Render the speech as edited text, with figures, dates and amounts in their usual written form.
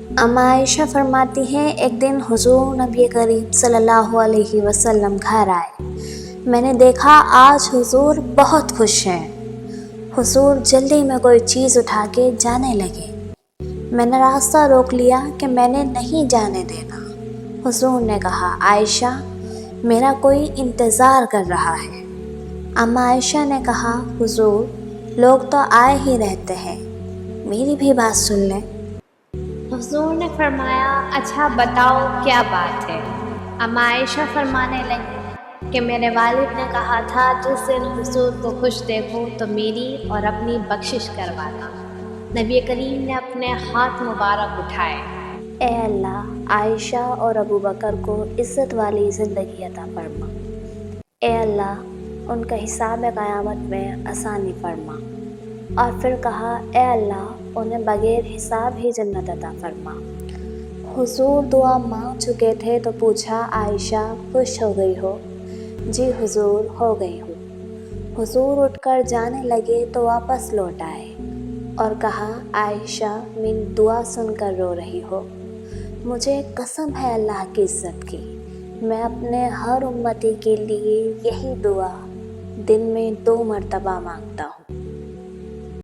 अम्मा आयशा फरमाती हैं, एक दिन हुजूर नबी करीम सल्लल्लाहु अलैहि वसल्लम घर आए। मैंने देखा आज हुजूर बहुत खुश हैं। हुजूर जल्दी में कोई चीज़ उठा के जाने लगे। मैंने रास्ता रोक लिया कि मैंने नहीं जाने देना। हुजूर ने कहा, आयशा मेरा कोई इंतज़ार कर रहा है। अम्मा आयशा ने कहा, हुजूर लोग तो आए ही रहते हैं, मेरी भी बात सुन लें। हुजूर ने फरमाया, अच्छा बताओ क्या बात है। अम्मा आयशा फरमाने लगी कि मेरे वालिद ने कहा था जिस दिन हुजूर को खुश देखो तो मेरी और अपनी बख्शिश करवाना। नबी करीम ने अपने हाथ मुबारक उठाए। ए अल्लाह आयशा और अबू बकर को इज़्ज़त वाली ज़िंदगी अता फरमा। ए अल्लाह उनका हिसाब क़यामत में आसानी फरमा। और फिर कहा, ए अल्लाह उन्हें बग़ैर हिसाब ही जन्नत अता फरमा। हुजूर दुआ मांग चुके थे तो पूछा, आयशा खुश हो गई हो? जी हुजूर हो गई हूँ। हुजूर उठकर जाने लगे तो वापस लौट आए और कहा, आयशा मेरी दुआ सुनकर रो रही हो? मुझे कसम है अल्लाह की इज़्ज़त की, मैं अपने हर उम्मती के लिए यही दुआ दिन में 2 मरतबा मांगता हूँ।